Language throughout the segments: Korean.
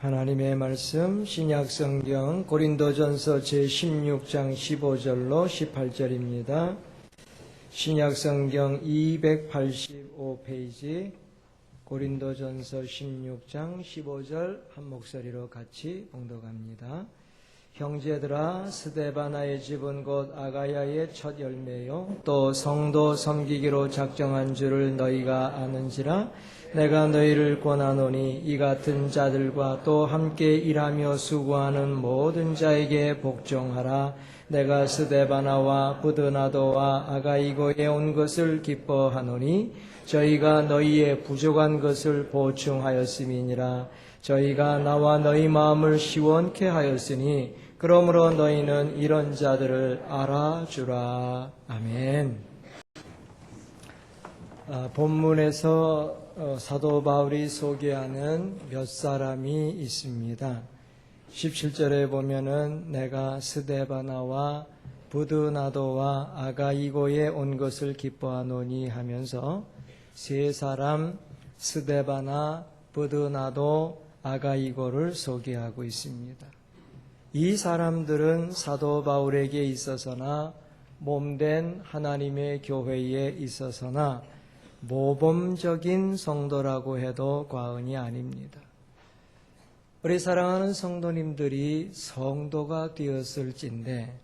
하나님의 말씀 신약성경 고린도전서 제16장 15절로 18절입니다. 신약성경 285페이지 고린도전서 16장 15절 한 목소리로 같이 봉독합니다. 형제들아, 스데바나의 집은 곧 아가야의 첫 열매요 또 성도 섬기기로 작정한 줄을 너희가 아는지라. 내가 너희를 권하노니 이 같은 자들과 또 함께 일하며 수고하는 모든 자에게 복종하라. 내가 스데바나와 부드나도와 아가이고에 온 것을 기뻐하노니 저희가 너희의 부족한 것을 보충하였음이니라. 저희가 나와 너희 마음을 시원케 하였으니 그러므로 너희는 이런 자들을 알아주라. 아멘. 본문에서 사도 바울이 소개하는 몇 사람이 있습니다. 17절에 보면은 내가 스데바나와 부드나도와 아가이고에 온 것을 기뻐하노니 하면서 세 사람 스데바나, 부드나도, 아가이고를 소개하고 있습니다. 이 사람들은 사도 바울에게 있어서나 몸된 하나님의 교회에 있어서나 모범적인 성도라고 해도 과언이 아닙니다. 우리 사랑하는 성도님들이 성도가 되었을진데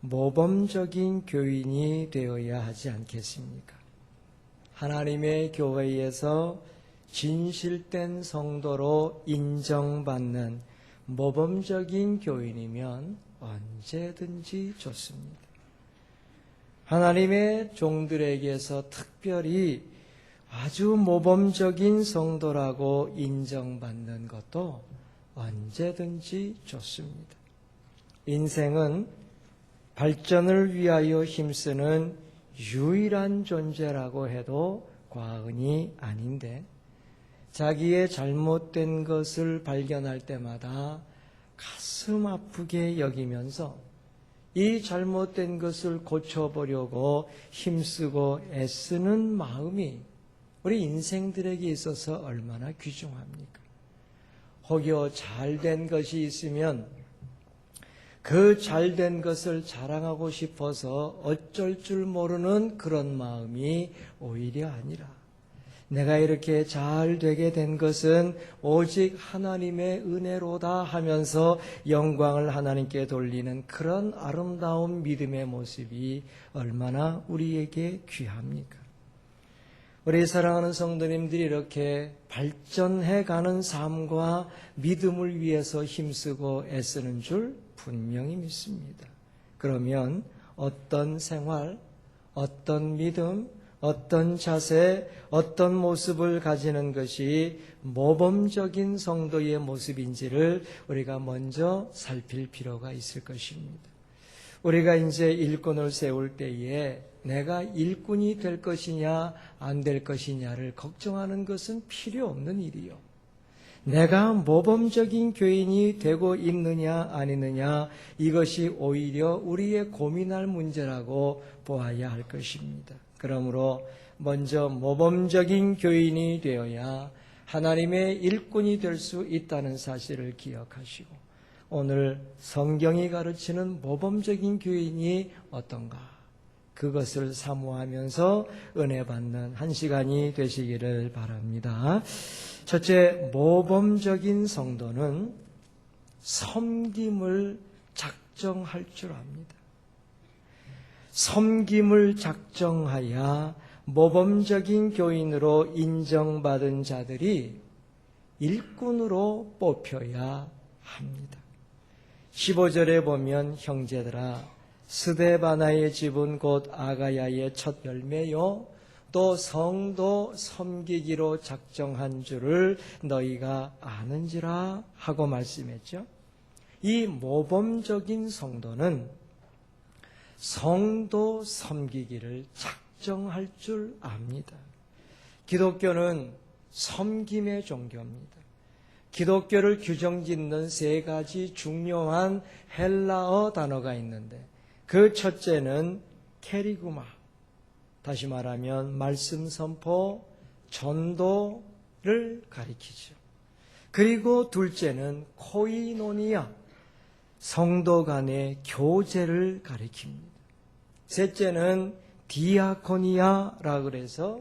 모범적인 교인이 되어야 하지 않겠습니까? 하나님의 교회에서 진실된 성도로 인정받는 모범적인 교인이면 언제든지 좋습니다. 하나님의 종들에게서 특별히 아주 모범적인 성도라고 인정받는 것도 언제든지 좋습니다. 인생은 발전을 위하여 힘쓰는 유일한 존재라고 해도 과언이 아닌데 자기의 잘못된 것을 발견할 때마다 가슴 아프게 여기면서 이 잘못된 것을 고쳐보려고 힘쓰고 애쓰는 마음이 우리 인생들에게 있어서 얼마나 귀중합니까? 혹여 잘된 것이 있으면 그 잘된 것을 자랑하고 싶어서 어쩔 줄 모르는 그런 마음이 오히려 아니라 내가 이렇게 잘 되게 된 것은 오직 하나님의 은혜로다 하면서 영광을 하나님께 돌리는 그런 아름다운 믿음의 모습이 얼마나 우리에게 귀합니까? 우리 사랑하는 성도님들이 이렇게 발전해가는 삶과 믿음을 위해서 힘쓰고 애쓰는 줄 분명히 믿습니다. 그러면 어떤 생활, 어떤 믿음, 어떤 자세, 어떤 모습을 가지는 것이 모범적인 성도의 모습인지를 우리가 먼저 살필 필요가 있을 것입니다. 우리가 이제 일꾼을 세울 때에 내가 일꾼이 될 것이냐 안 될 것이냐를 걱정하는 것은 필요 없는 일이요. 내가 모범적인 교인이 되고 있느냐 아니느냐 이것이 오히려 우리의 고민할 문제라고 보아야 할 것입니다. 그러므로 먼저 모범적인 교인이 되어야 하나님의 일꾼이 될 수 있다는 사실을 기억하시고 오늘 성경이 가르치는 모범적인 교인이 어떤가 그것을 사모하면서 은혜 받는 한 시간이 되시기를 바랍니다. 첫째, 모범적인 성도는 섬김을 작정할 줄 압니다. 섬김을 작정하여 모범적인 교인으로 인정받은 자들이 일꾼으로 뽑혀야 합니다. 15절에 보면 형제들아, 스데바나의 집은 곧 아가야의 첫 열매요 또 성도 섬기기로 작정한 줄을 너희가 아는지라 하고 말씀했죠. 이 모범적인 성도는 성도 섬기기를 작정할 줄 압니다. 기독교는 섬김의 종교입니다. 기독교를 규정짓는 세 가지 중요한 헬라어 단어가 있는데 그 첫째는 케리구마, 다시 말하면 말씀 선포, 전도를 가리키죠. 그리고 둘째는 코이노니아, 성도 간의 교제를 가리킵니다. 셋째는 디아코니아라 그래서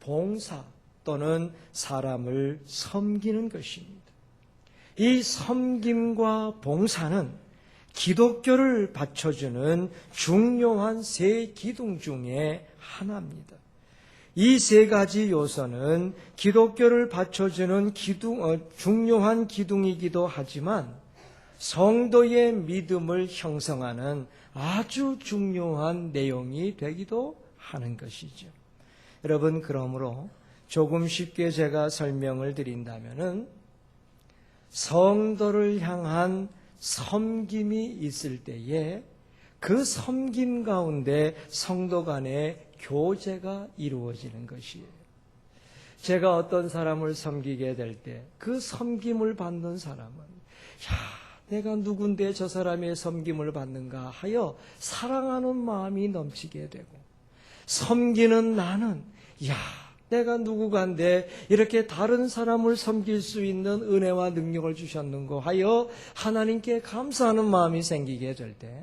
봉사 또는 사람을 섬기는 것입니다. 이 섬김과 봉사는 기독교를 받쳐주는 중요한 세 기둥 중에 하나입니다. 이 세 가지 요소는 기독교를 받쳐주는 중요한 기둥이기도 하지만 성도의 믿음을 형성하는 아주 중요한 내용이 되기도 하는 것이죠. 여러분, 그러므로 조금 쉽게 제가 설명을 드린다면은 성도를 향한 섬김이 있을 때에 그 섬김 가운데 성도 간의 교제가 이루어지는 것이에요. 제가 어떤 사람을 섬기게 될 때 그 섬김을 받는 사람은 내가 누군데 저 사람의 섬김을 받는가 하여 사랑하는 마음이 넘치게 되고, 섬기는 나는 내가 누구간데 이렇게 다른 사람을 섬길 수 있는 은혜와 능력을 주셨는고 하여 하나님께 감사하는 마음이 생기게 될 때,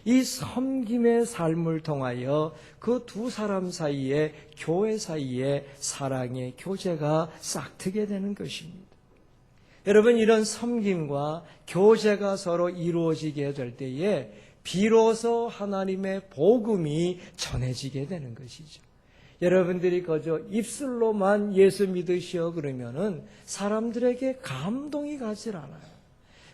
이 섬김의 삶을 통하여 그 두 사람 사이에, 교회 사이에 사랑의 교제가 싹트게 되는 것입니다. 여러분, 이런 섬김과 교제가 서로 이루어지게 될 때에 비로소 하나님의 복음이 전해지게 되는 것이죠. 여러분들이 그저 입술로만 예수 믿으시오 그러면은 사람들에게 감동이 가질 않아요.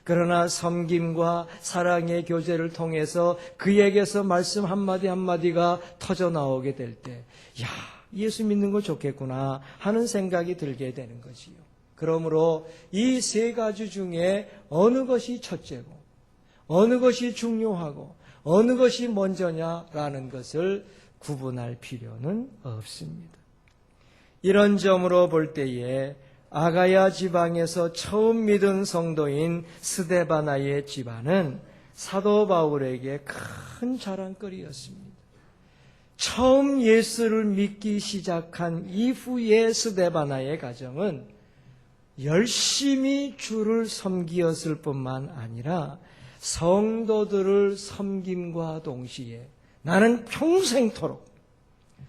그러나 섬김과 사랑의 교제를 통해서 그에게서 말씀 한마디 한마디가 터져 나오게 될 때, 예수 믿는 거 좋겠구나 하는 생각이 들게 되는 거지요. 그러므로 이 세 가지 중에 어느 것이 첫째고, 어느 것이 중요하고, 어느 것이 먼저냐라는 것을 구분할 필요는 없습니다. 이런 점으로 볼 때에 아가야 지방에서 처음 믿은 성도인 스데바나의 집안은 사도 바울에게 큰 자랑거리였습니다. 처음 예수를 믿기 시작한 이후의 스데바나의 가정은 열심히 주를 섬기었을 뿐만 아니라 성도들을 섬김과 동시에 나는 평생토록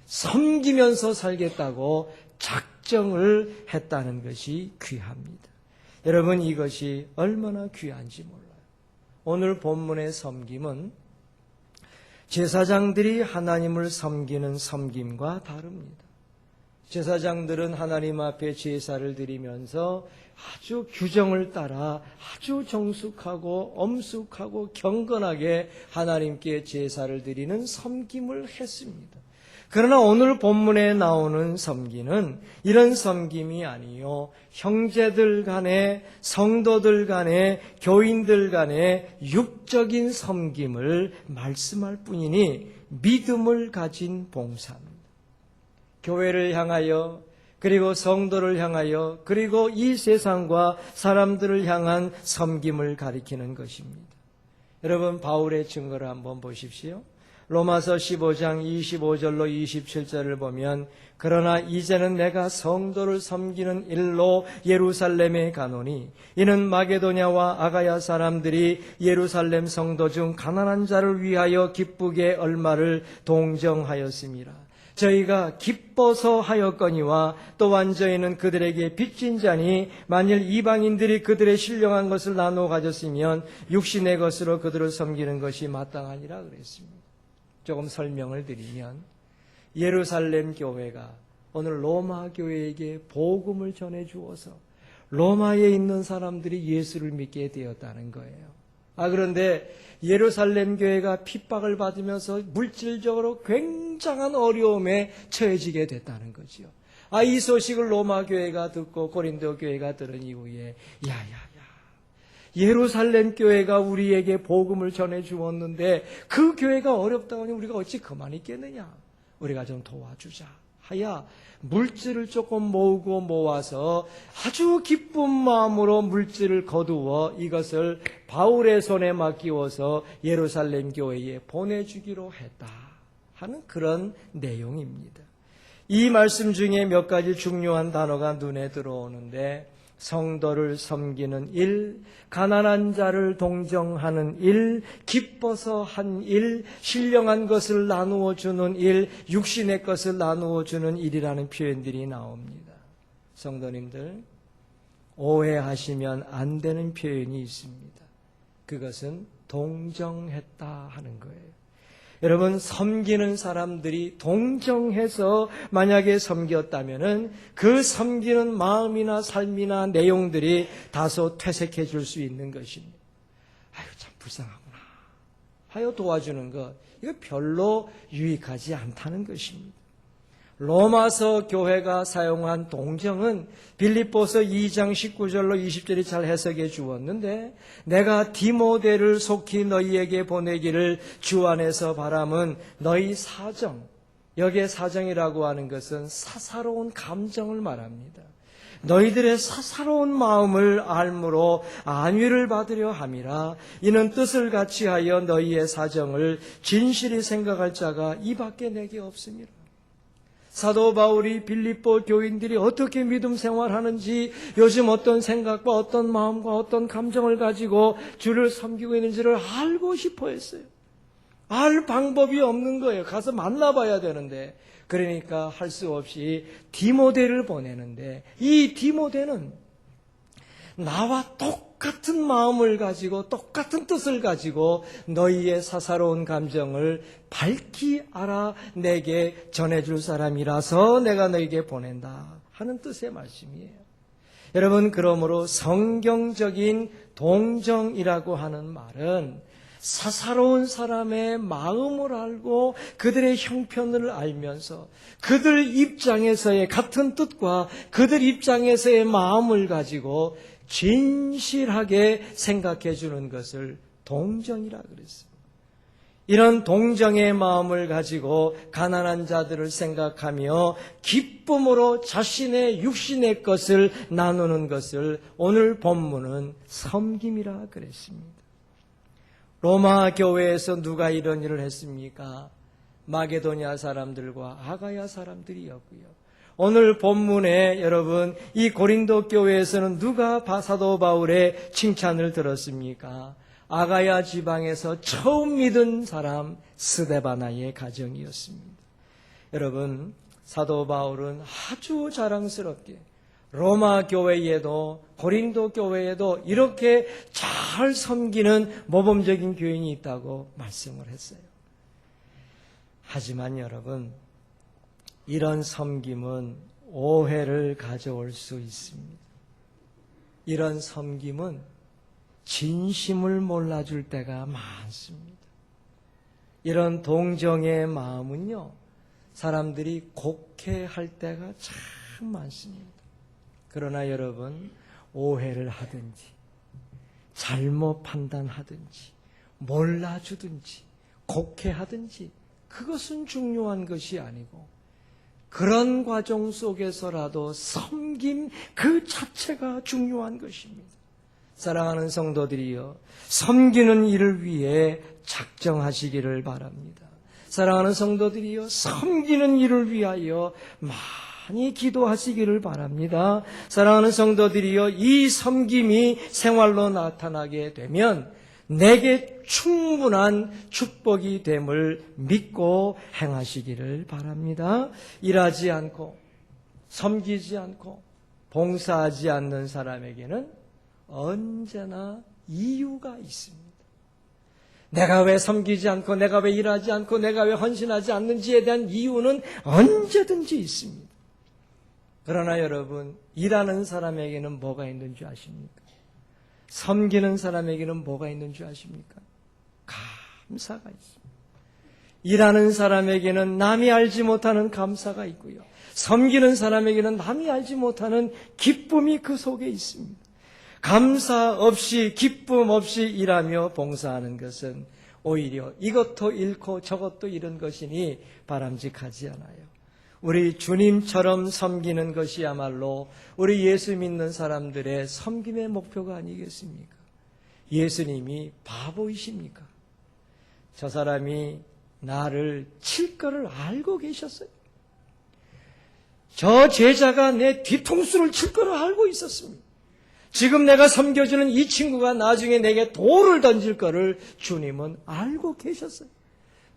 섬기면서 살겠다고 작정을 했다는 것이 귀합니다. 여러분, 이것이 얼마나 귀한지 몰라요. 오늘 본문의 섬김은 제사장들이 하나님을 섬기는 섬김과 다릅니다. 제사장들은 하나님 앞에 제사를 드리면서 아주 규정을 따라 아주 정숙하고 엄숙하고 경건하게 하나님께 제사를 드리는 섬김을 했습니다. 그러나 오늘 본문에 나오는 섬기는 이런 섬김이 아니요, 형제들 간에, 성도들 간에, 교인들 간에 육적인 섬김을 말씀할 뿐이니 믿음을 가진 봉사입니다. 교회를 향하여, 그리고 성도를 향하여, 그리고 이 세상과 사람들을 향한 섬김을 가리키는 것입니다. 여러분, 바울의 증거를 한번 보십시오. 로마서 15장 25절로 27절을 보면, 그러나 이제는 내가 성도를 섬기는 일로 예루살렘에 가노니 이는 마게도냐와 아가야 사람들이 예루살렘 성도 중 가난한 자를 위하여 기쁘게 얼마를 동정하였음이라. 저희가 기뻐서 하였거니와 또한 저희는 그들에게 빚진 자니 만일 이방인들이 그들의 신령한 것을 나누어 가졌으면 육신의 것으로 그들을 섬기는 것이 마땅하니라 그랬습니다. 조금 설명을 드리면, 예루살렘 교회가 오늘 로마 교회에게 복음을 전해 주어서 로마에 있는 사람들이 예수를 믿게 되었다는 거예요. 그런데 예루살렘 교회가 핍박을 받으면서 물질적으로 굉장한 어려움에 처해지게 됐다는 거지요. 이 소식을 로마 교회가 듣고 고린도 교회가 들은 이후에 예루살렘 교회가 우리에게 복음을 전해 주었는데 그 교회가 어렵다고 하니 우리가 어찌 그만 있겠느냐, 우리가 좀 도와주자 하여 물질을 조금 모으고 모아서 아주 기쁜 마음으로 물질을 거두어 이것을 바울의 손에 맡기워서 예루살렘 교회에 보내주기로 했다 하는 그런 내용입니다. 이 말씀 중에 몇 가지 중요한 단어가 눈에 들어오는데, 성도를 섬기는 일, 가난한 자를 동정하는 일, 기뻐서 한 일, 신령한 것을 나누어 주는 일, 육신의 것을 나누어 주는 일이라는 표현들이 나옵니다. 성도님들, 오해하시면 안 되는 표현이 있습니다. 그것은 동정했다 하는 거예요. 여러분, 섬기는 사람들이 동정해서 만약에 섬겼다면은 그 섬기는 마음이나 삶이나 내용들이 다소 퇴색해질 수 있는 것입니다. 아유, 참 불쌍하구나 하여 도와주는 것, 이거 별로 유익하지 않다는 것입니다. 로마서 교회가 사용한 동정은 빌립보서 2장 19절로 20절이 잘 해석해 주었는데, 내가 디모데를 속히 너희에게 보내기를 주 안에서 바람은 너희 사정, 여기에 사정이라고 하는 것은 사사로운 감정을 말합니다. 너희들의 사사로운 마음을 알므로 안위를 받으려 함이라. 이는 뜻을 같이 하여 너희의 사정을 진실히 생각할 자가 이밖에 내게 없습니다. 사도 바울이 빌립보 교인들이 어떻게 믿음 생활하는지, 요즘 어떤 생각과 어떤 마음과 어떤 감정을 가지고 주를 섬기고 있는지를 알고 싶어 했어요. 알 방법이 없는 거예요. 가서 만나봐야 되는데. 그러니까 할 수 없이 디모데를 보내는데, 이 디모데는 나와 똑같은 마음을 가지고 똑같은 뜻을 가지고 너희의 사사로운 감정을 밝히 알아 내게 전해줄 사람이라서 내가 너희에게 보낸다 하는 뜻의 말씀이에요. 여러분, 그러므로 성경적인 동정이라고 하는 말은 사사로운 사람의 마음을 알고 그들의 형편을 알면서 그들 입장에서의 같은 뜻과 그들 입장에서의 마음을 가지고 진실하게 생각해 주는 것을 동정이라 그랬어요. 이런 동정의 마음을 가지고 가난한 자들을 생각하며 기쁨으로 자신의 육신의 것을 나누는 것을 오늘 본문은 섬김이라 그랬습니다. 로마 교회에서 누가 이런 일을 했습니까? 마게도냐 사람들과 아가야 사람들이었고요. 오늘 본문에 여러분, 이 고린도 교회에서는 누가 사도 바울의 칭찬을 들었습니까? 아가야 지방에서 처음 믿은 사람 스데바나의 가정이었습니다. 여러분, 사도 바울은 아주 자랑스럽게 로마 교회에도 고린도 교회에도 이렇게 잘 섬기는 모범적인 교인이 있다고 말씀을 했어요. 하지만 여러분, 이런 섬김은 오해를 가져올 수 있습니다. 이런 섬김은 진심을 몰라줄 때가 많습니다. 이런 동정의 마음은요, 사람들이 곡해할 때가 참 많습니다. 그러나 여러분, 오해를 하든지 잘못 판단하든지 몰라주든지 곡해하든지 그것은 중요한 것이 아니고, 그런 과정 속에서라도 섬김 그 자체가 중요한 것입니다. 사랑하는 성도들이여, 섬기는 일을 위해 작정하시기를 바랍니다. 사랑하는 성도들이여, 섬기는 일을 위하여 많이 기도하시기를 바랍니다. 사랑하는 성도들이여, 이 섬김이 생활로 나타나게 되면 내게 충분한 축복이 됨을 믿고 행하시기를 바랍니다. 일하지 않고 섬기지 않고 봉사하지 않는 사람에게는 언제나 이유가 있습니다. 내가 왜 섬기지 않고 내가 왜 일하지 않고 내가 왜 헌신하지 않는지에 대한 이유는 언제든지 있습니다. 그러나 여러분, 일하는 사람에게는 뭐가 있는 줄 아십니까? 섬기는 사람에게는 뭐가 있는 줄 아십니까? 감사가 있습니다. 일하는 사람에게는 남이 알지 못하는 감사가 있고요, 섬기는 사람에게는 남이 알지 못하는 기쁨이 그 속에 있습니다. 감사 없이 기쁨 없이 일하며 봉사하는 것은 오히려 이것도 잃고 저것도 잃은 것이니 바람직하지 않아요. 우리 주님처럼 섬기는 것이야말로 우리 예수 믿는 사람들의 섬김의 목표가 아니겠습니까? 예수님이 바보이십니까? 저 사람이 나를 칠 거를 알고 계셨어요. 저 제자가 내 뒤통수를 칠 거를 알고 있었습니다. 지금 내가 섬겨주는 이 친구가 나중에 내게 돌을 던질 거를 주님은 알고 계셨어요.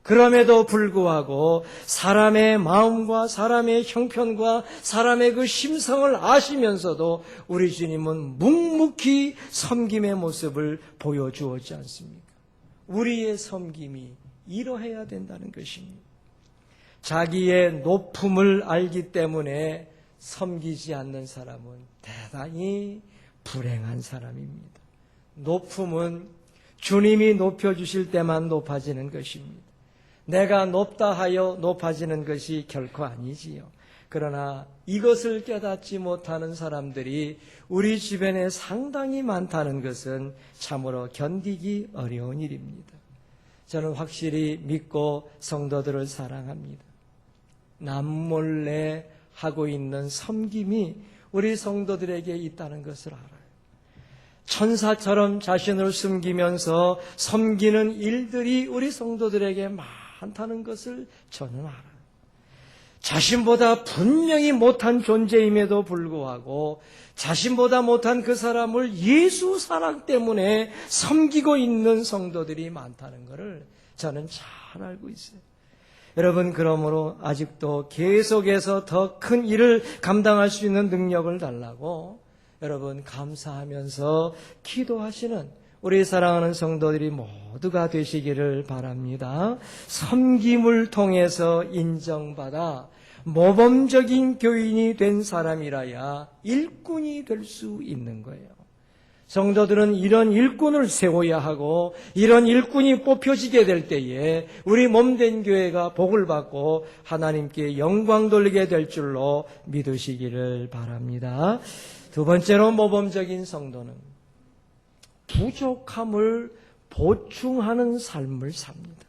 그럼에도 불구하고 사람의 마음과 사람의 형편과 사람의 그 심성을 아시면서도 우리 주님은 묵묵히 섬김의 모습을 보여주었지 않습니까? 우리의 섬김이 이러해야 된다는 것입니다. 자기의 높음을 알기 때문에 섬기지 않는 사람은 대단히 불행한 사람입니다. 높음은 주님이 높여주실 때만 높아지는 것입니다. 내가 높다 하여 높아지는 것이 결코 아니지요. 그러나 이것을 깨닫지 못하는 사람들이 우리 주변에 상당히 많다는 것은 참으로 견디기 어려운 일입니다. 저는 확실히 믿고 성도들을 사랑합니다. 남몰래 하고 있는 섬김이 우리 성도들에게 있다는 것을 알아요. 천사처럼 자신을 숨기면서 섬기는 일들이 우리 성도들에게 많다는 것을 저는 알아요. 자신보다 분명히 못한 존재임에도 불구하고 자신보다 못한 그 사람을 예수 사랑 때문에 섬기고 있는 성도들이 많다는 것을 저는 잘 알고 있어요. 여러분, 그러므로 아직도 계속해서 더 큰 일을 감당할 수 있는 능력을 달라고 여러분 감사하면서 기도하시는 우리 사랑하는 성도들이 모두가 되시기를 바랍니다. 섬김을 통해서 인정받아 모범적인 교인이 된 사람이라야 일꾼이 될 수 있는 거예요. 성도들은 이런 일꾼을 세워야 하고 이런 일꾼이 뽑혀지게 될 때에 우리 몸된 교회가 복을 받고 하나님께 영광 돌리게 될 줄로 믿으시기를 바랍니다. 두 번째로 모범적인 성도는 부족함을 보충하는 삶을 삽니다.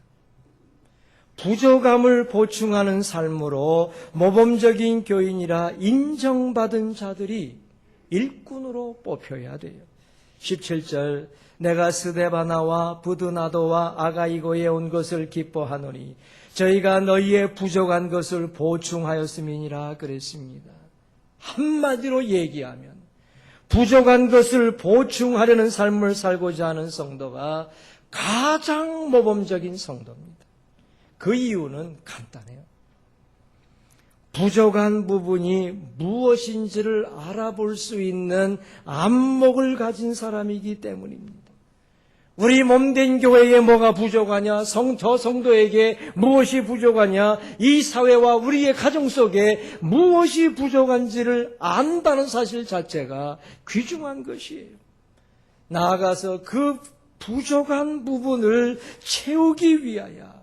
부족함을 보충하는 삶으로 모범적인 교인이라 인정받은 자들이 일꾼으로 뽑혀야 돼요. 17절 내가 스데바나와 부드나도와 아가이고에 온 것을 기뻐하노니 저희가 너희의 부족한 것을 보충하였음이니라 그랬습니다. 한마디로 얘기하면 부족한 것을 보충하려는 삶을 살고자 하는 성도가 가장 모범적인 성도입니다. 그 이유는 간단해요. 부족한 부분이 무엇인지를 알아볼 수 있는 안목을 가진 사람이기 때문입니다. 우리 몸된 교회에 뭐가 부족하냐, 저 성도에게 무엇이 부족하냐, 이 사회와 우리의 가정 속에 무엇이 부족한지를 안다는 사실 자체가 귀중한 것이에요. 나아가서 그 부족한 부분을 채우기 위하여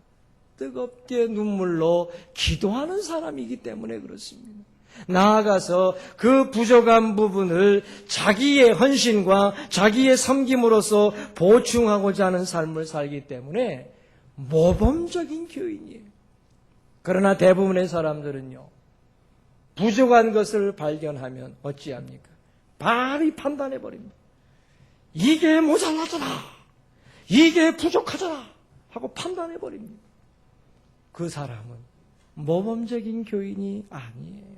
뜨겁게 눈물로 기도하는 사람이기 때문에 그렇습니다. 나아가서 그 부족한 부분을 자기의 헌신과 자기의 섬김으로써 보충하고자 하는 삶을 살기 때문에 모범적인 교인이에요. 그러나 대부분의 사람들은요, 부족한 것을 발견하면 어찌합니까? 바로 판단해버립니다. 이게 모자라잖아, 이게 부족하잖아 하고 판단해버립니다. 그 사람은 모범적인 교인이 아니에요.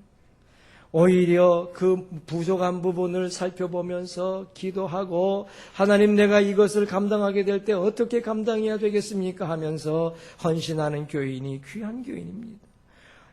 오히려 그 부족한 부분을 살펴보면서 기도하고 하나님, 내가 이것을 감당하게 될 때 어떻게 감당해야 되겠습니까 하면서 헌신하는 교인이 귀한 교인입니다.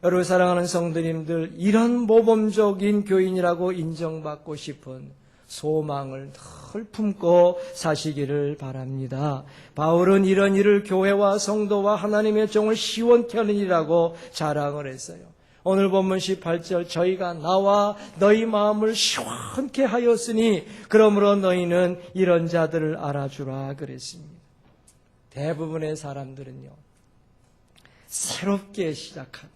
여러분 사랑하는 성도님들, 이런 모범적인 교인이라고 인정받고 싶은 소망을 늘 품고 사시기를 바랍니다. 바울은 이런 일을 교회와 성도와 하나님의 종을 시원케 하는 일이라고 자랑을 했어요. 오늘 본문 18절 저희가 나와 너희 마음을 시원케 하였으니 그러므로 너희는 이런 자들을 알아주라 그랬습니다. 대부분의 사람들은요, 새롭게 시작한,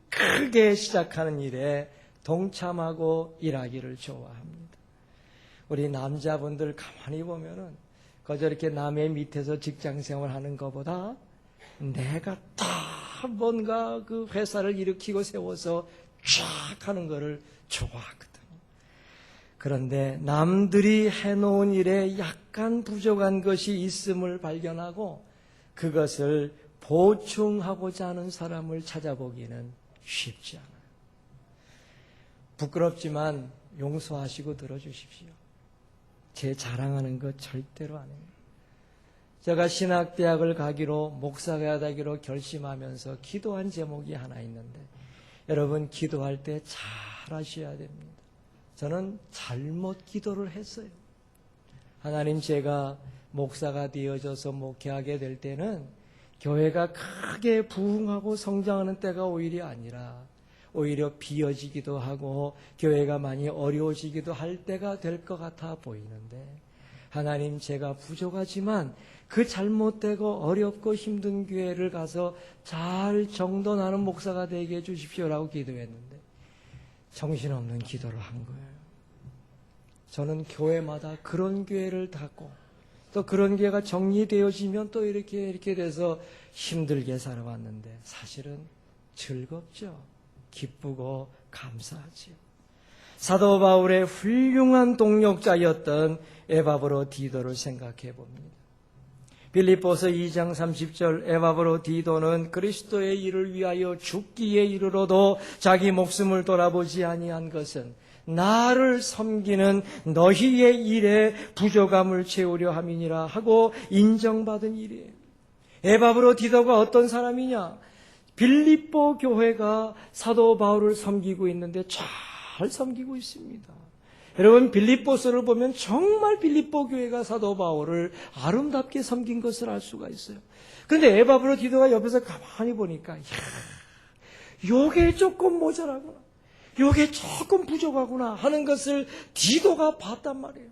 크게 시작하는 일에 동참하고 일하기를 좋아합니다. 우리 남자분들 가만히 보면은 그저 이렇게 남의 밑에서 직장 생활하는 것보다 내가 다 뭔가 그 회사를 일으키고 세워서 쫙 하는 거를 좋아하거든요. 그런데 남들이 해놓은 일에 약간 부족한 것이 있음을 발견하고 그것을 보충하고자 하는 사람을 찾아보기는 쉽지 않아요. 부끄럽지만 용서하시고 들어주십시오. 제 자랑하는 것 절대로 아닙니다. 제가 신학대학을 가기로 목사가 되기로 결심하면서 기도한 제목이 하나 있는데 여러분 기도할 때 잘 하셔야 됩니다. 저는 잘못 기도를 했어요. 하나님 제가 목사가 되어져서 목회하게 될 때는 교회가 크게 부흥하고 성장하는 때가 오히려 아니라 오히려 비어지기도 하고 교회가 많이 어려워지기도 할 때가 될 것 같아 보이는데 하나님 제가 부족하지만 그 잘못되고 어렵고 힘든 교회를 가서 잘 정돈하는 목사가 되게 해주십시오라고 기도했는데 정신없는 기도를 한 거예요. 저는 교회마다 그런 교회를 닫고 또 그런 교회가 정리되어지면 또 이렇게 돼서 힘들게 살아왔는데 사실은 즐겁죠. 기쁘고 감사하지요. 사도 바울의 훌륭한 동력자였던 에바브로디도를 생각해 봅니다. 빌립보서 2장 30절 에바브로디도는 그리스도의 일을 위하여 죽기에 이르러도 자기 목숨을 돌아보지 아니한 것은 나를 섬기는 너희의 일에 부족함을 채우려 함이니라 하고 인정받은 일이에요. 에바브로디도가 어떤 사람이냐? 빌립보 교회가 사도 바울을 섬기고 있는데 잘 섬기고 있습니다. 여러분 빌립보서를 보면 정말 빌립보 교회가 사도 바울을 아름답게 섬긴 것을 알 수가 있어요. 그런데 에바브로디도가 옆에서 가만히 보니까 요게 조금 모자라구나, 요게 조금 부족하구나 하는 것을 디도가 봤단 말이에요.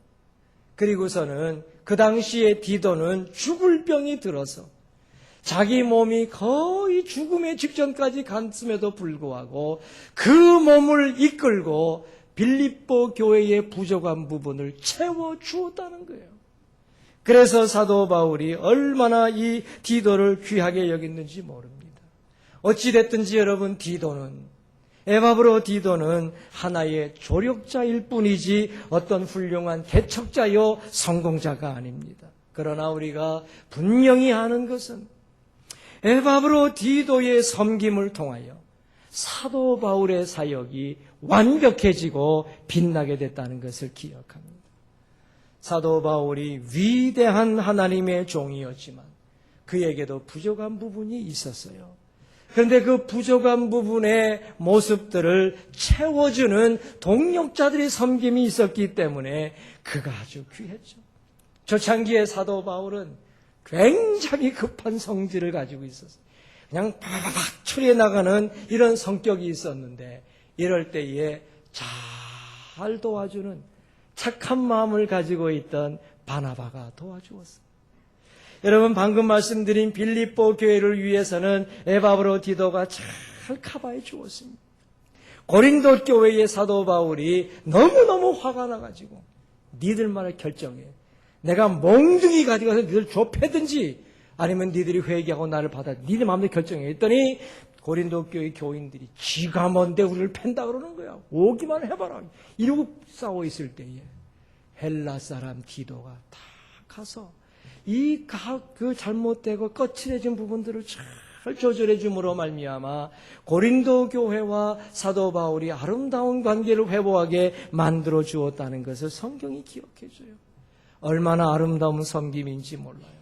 그리고서는 그 당시에 디도는 죽을 병이 들어서 자기 몸이 거의 죽음의 직전까지 갔음에도 불구하고 그 몸을 이끌고 빌립보 교회의 부족한 부분을 채워주었다는 거예요. 그래서 사도 바울이 얼마나 이 디도를 귀하게 여겼는지 모릅니다. 어찌됐든지 여러분 에바브로디도는 하나의 조력자일 뿐이지 어떤 훌륭한 개척자요 성공자가 아닙니다. 그러나 우리가 분명히 아는 것은 에바브로디도의 섬김을 통하여 사도 바울의 사역이 완벽해지고 빛나게 됐다는 것을 기억합니다. 사도 바울이 위대한 하나님의 종이었지만 그에게도 부족한 부분이 있었어요. 그런데 그 부족한 부분의 모습들을 채워주는 동력자들의 섬김이 있었기 때문에 그가 아주 귀했죠. 초창기의 사도 바울은 굉장히 급한 성질을 가지고 있었어요. 그냥 바바박 처리해 나가는 이런 성격이 있었는데 이럴 때에 잘 도와주는 착한 마음을 가지고 있던 바나바가 도와주었어요. 여러분 방금 말씀드린 빌립보 교회를 위해서는 에바브로디도가 잘 커버해 주었습니다. 고린도 교회의 사도 바울이 너무너무 화가 나가지고 니들만의 결정해. 내가 몽둥이 가지고 가서 니들 좁혀든지 아니면 니들이 회개하고 나를 받아 니들 마음대로 결정해. 했더니 고린도 교회 교인들이 지가 뭔데 우리를 팬다 그러는 거야. 오기만 해봐라. 이러고 싸워 있을 때에 헬라 사람 디도가 다 가서 그 잘못되고 거칠해진 부분들을 잘 조절해 줌으로 말미암아 고린도 교회와 사도 바울이 아름다운 관계를 회복하게 만들어 주었다는 것을 성경이 기억해 줘요. 얼마나 아름다운 섬김인지 몰라요.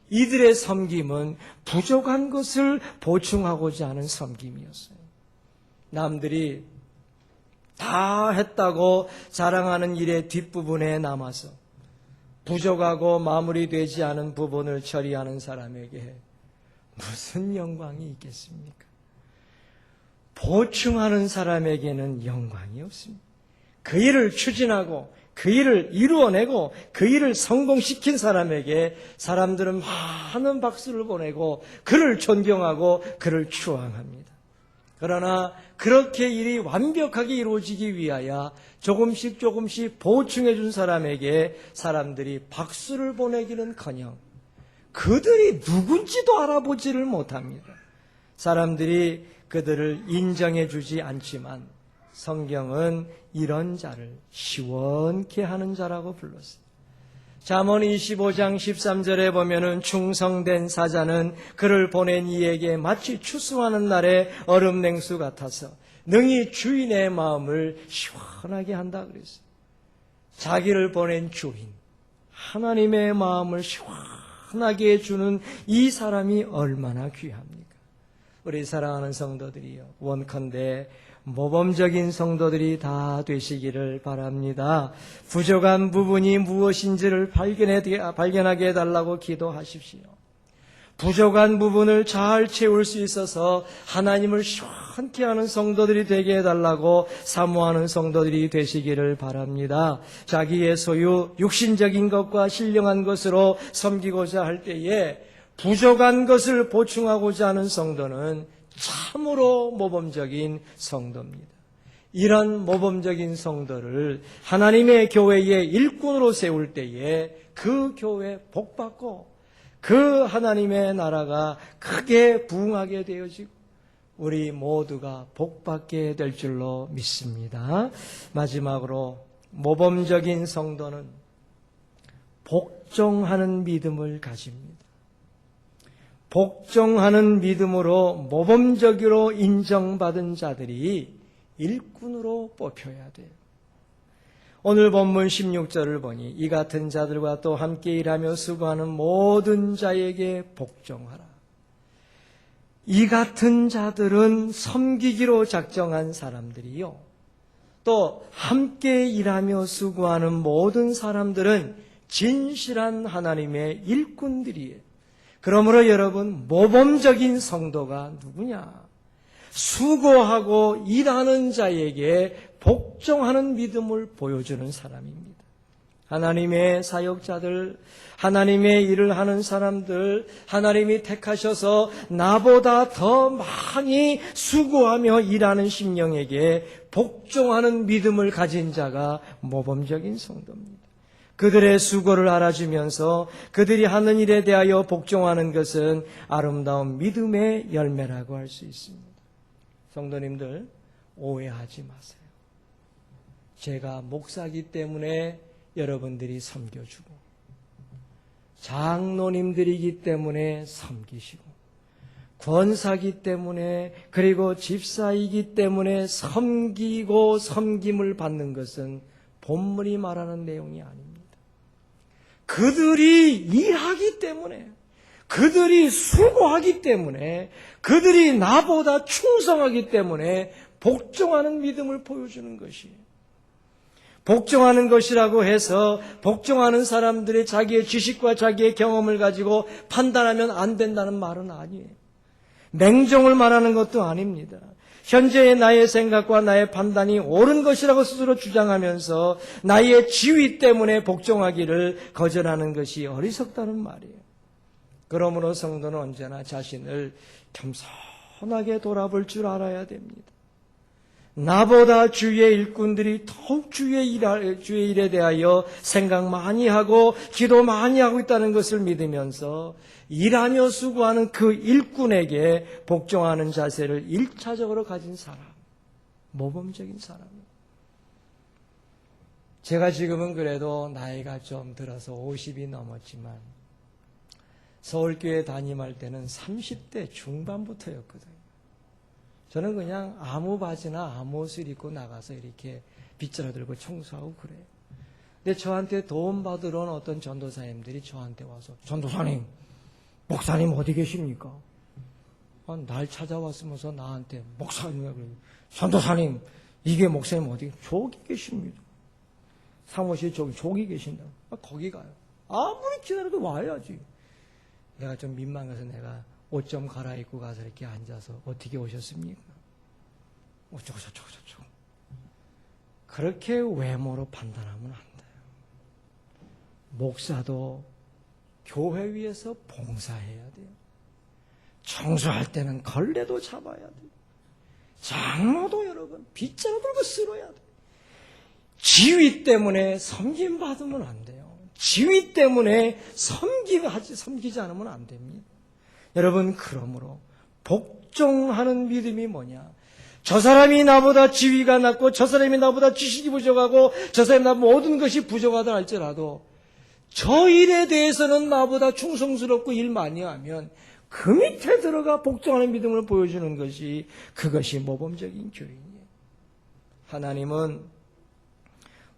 이들의 섬김은 부족한 것을 보충하고자 하는 섬김이었어요. 남들이 다 했다고 자랑하는 일의 뒷부분에 남아서 부족하고 마무리되지 않은 부분을 처리하는 사람에게 무슨 영광이 있겠습니까? 보충하는 사람에게는 영광이 없습니다. 그 일을 추진하고 그 일을 이루어내고 그 일을 성공시킨 사람에게 사람들은 많은 박수를 보내고 그를 존경하고 그를 추앙합니다. 그러나 그렇게 일이 완벽하게 이루어지기 위하여 조금씩 보충해 준 사람에게 사람들이 박수를 보내기는커녕 그들이 누군지도 알아보지를 못합니다. 사람들이 그들을 인정해 주지 않지만 성경은 이런 자를 시원케 하는 자라고 불렀어요. 잠언 25장 13절에 보면은 충성된 사자는 그를 보낸 이에게 마치 추수하는 날의 얼음 냉수 같아서 능히 주인의 마음을 시원하게 한다 그랬어요. 자기를 보낸 주인, 하나님의 마음을 시원하게 해주는 이 사람이 얼마나 귀합니까? 우리 사랑하는 성도들이요, 원컨대 모범적인 성도들이 다 되시기를 바랍니다. 부족한 부분이 무엇인지를 발견하게 해달라고 기도하십시오. 부족한 부분을 잘 채울 수 있어서 하나님을 시원케 하는 성도들이 되게 해달라고 사모하는 성도들이 되시기를 바랍니다. 자기의 소유, 육신적인 것과 신령한 것으로 섬기고자 할 때에 부족한 것을 보충하고자 하는 성도는 참으로 모범적인 성도입니다. 이런 모범적인 성도를 하나님의 교회의 일꾼으로 세울 때에 그 교회 복받고 그 하나님의 나라가 크게 부흥하게 되어지고 우리 모두가 복받게 될 줄로 믿습니다. 마지막으로 모범적인 성도는 복종하는 믿음을 가집니다. 복종하는 믿음으로 모범적으로 인정받은 자들이 일꾼으로 뽑혀야 돼요. 오늘 본문 16절을 보니 이 같은 자들과 또 함께 일하며 수고하는 모든 자에게 복종하라. 이 같은 자들은 섬기기로 작정한 사람들이요, 또 함께 일하며 수고하는 모든 사람들은 진실한 하나님의 일꾼들이에요. 그러므로 여러분, 모범적인 성도가 누구냐? 수고하고 일하는 자에게 복종하는 믿음을 보여주는 사람입니다. 하나님의 사역자들, 하나님의 일을 하는 사람들, 하나님이 택하셔서 나보다 더 많이 수고하며 일하는 심령에게 복종하는 믿음을 가진 자가 모범적인 성도입니다. 그들의 수고를 알아주면서 그들이 하는 일에 대하여 복종하는 것은 아름다운 믿음의 열매라고 할 수 있습니다. 성도님들, 오해하지 마세요. 제가 목사기 때문에 여러분들이 섬겨주고, 장로님들이기 때문에 섬기시고, 권사기 때문에, 그리고 집사이기 때문에 섬기고 섬김을 받는 것은 본문이 말하는 내용이 아닙니다. 그들이 일하기 때문에, 그들이 수고하기 때문에, 그들이 나보다 충성하기 때문에 복종하는 믿음을 보여주는 것이에요. 복종하는 것이라고 해서 복종하는 사람들이 자기의 지식과 자기의 경험을 가지고 판단하면 안 된다는 말은 아니에요. 맹종을 말하는 것도 아닙니다. 현재의 나의 생각과 나의 판단이 옳은 것이라고 스스로 주장하면서 나의 지위 때문에 복종하기를 거절하는 것이 어리석다는 말이에요. 그러므로 성도는 언제나 자신을 겸손하게 돌아볼 줄 알아야 됩니다. 나보다 주의 일꾼들이 더욱 주의 일에 대하여 생각 많이 하고 기도 많이 하고 있다는 것을 믿으면서 일하며 수고하는 그 일꾼에게 복종하는 자세를 1차적으로 가진 사람, 모범적인 사람입니다. 제가 지금은 그래도 나이가 좀 들어서 50이 넘었지만 서울교회 담임할 때는 30대 중반부터였거든요. 저는 그냥 아무 바지나 아무 옷을 입고 나가서 이렇게 빗자루 들고 청소하고 그래요. 근데 저한테 도움 받으러 온 어떤 전도사님들이 저한테 와서, 전도사님, 목사님 어디 계십니까? 날 찾아왔으면서 나한테 목사님이라고 그래요. 전도사님, 이게 목사님 어디? 저기 계십니다. 사무실 저기 계신다. 거기 가요. 아무리 기다려도 와야지. 내가 좀 민망해서 내가 옷 좀 갈아입고 가서 이렇게 앉아서 어떻게 오셨습니까? 어쩌고 그렇게 외모로 판단하면 안 돼요. 목사도 교회 위에서 봉사해야 돼요. 청소할 때는 걸레도 잡아야 돼요. 장로도 여러분 빗자루 들고 쓸어야 돼요. 지위 때문에 섬김받으면 안 돼요. 지위 때문에 섬기지 않으면 안 됩니다. 여러분, 그러므로 복종하는 믿음이 뭐냐? 저 사람이 나보다 지위가 낮고 저 사람이 나보다 지식이 부족하고 저 사람이 나보다 모든 것이 부족하다 할지라도 저 일에 대해서는 나보다 충성스럽고 일 많이 하면 그 밑에 들어가 복종하는 믿음을 보여주는 것이, 그것이 모범적인 교인이에요. 하나님은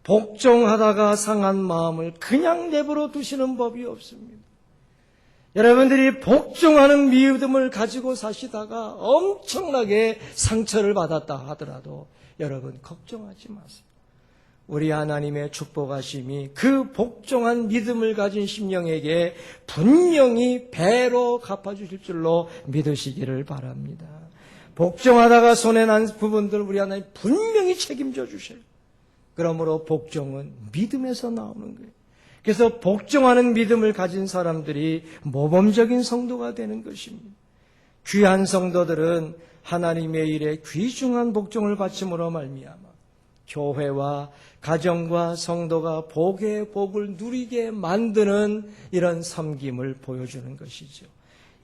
복종하다가 상한 마음을 그냥 내버려 두시는 법이 없습니다. 여러분들이 복종하는 믿음을 가지고 사시다가 엄청나게 상처를 받았다 하더라도 여러분 걱정하지 마세요. 우리 하나님의 축복하심이 그 복종한 믿음을 가진 심령에게 분명히 배로 갚아주실 줄로 믿으시기를 바랍니다. 복종하다가 손해난 부분들 우리 하나님 분명히 책임져 주셔요. 그러므로 복종은 믿음에서 나오는 거예요. 그래서 복종하는 믿음을 가진 사람들이 모범적인 성도가 되는 것입니다. 귀한 성도들은 하나님의 일에 귀중한 복종을 바침으로 말미암아 교회와 가정과 성도가 복의 복을 누리게 만드는 이런 섬김을 보여주는 것이죠.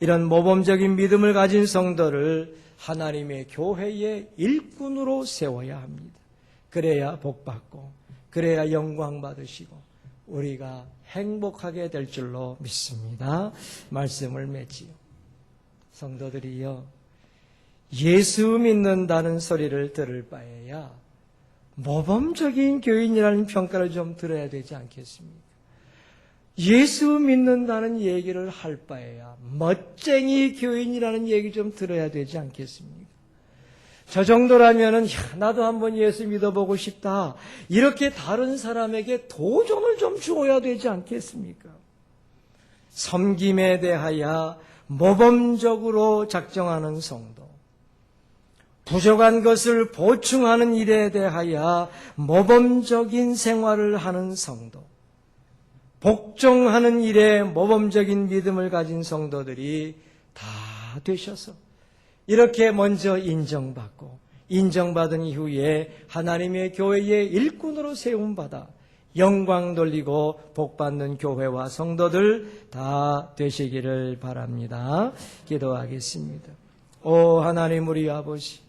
이런 모범적인 믿음을 가진 성도를 하나님의 교회의 일꾼으로 세워야 합니다. 그래야 복받고 그래야 영광 받으시고 우리가 행복하게 될 줄로 믿습니다. 말씀을 맺지요. 성도들이요, 예수 믿는다는 소리를 들을 바에야 모범적인 교인이라는 평가를 좀 들어야 되지 않겠습니까? 예수 믿는다는 얘기를 할 바에야 멋쟁이 교인이라는 얘기 좀 들어야 되지 않겠습니까? 저 정도라면은 나도 한번 예수 믿어보고 싶다. 이렇게 다른 사람에게 도전을 좀 주어야 되지 않겠습니까? 섬김에 대하여 모범적으로 작정하는 성도, 부족한 것을 보충하는 일에 대하여 모범적인 생활을 하는 성도, 복종하는 일에 모범적인 믿음을 가진 성도들이 다 되셔서 이렇게 먼저 인정받고 인정받은 이후에 하나님의 교회의 일꾼으로 세움받아 영광 돌리고 복받는 교회와 성도들 다 되시기를 바랍니다. 기도하겠습니다. 오 하나님 우리 아버지,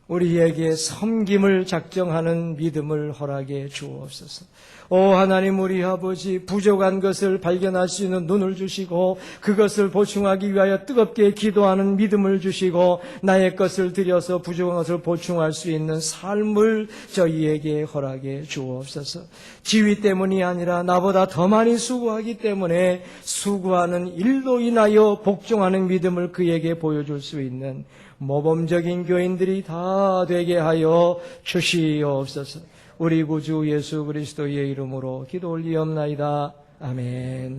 우리에게 섬김을 작정하는 믿음을 허락해 주옵소서. 오 하나님 우리 아버지, 부족한 것을 발견할 수 있는 눈을 주시고 그것을 보충하기 위하여 뜨겁게 기도하는 믿음을 주시고 나의 것을 들여서 부족한 것을 보충할 수 있는 삶을 저희에게 허락해 주옵소서. 지위 때문이 아니라 나보다 더 많이 수고하기 때문에 수고하는 일로 인하여 복종하는 믿음을 그에게 보여줄 수 있는 모범적인 교인들이 다 되게 하여 주시옵소서. 우리 구주 예수 그리스도의 이름으로 기도 올리옵나이다. 아멘.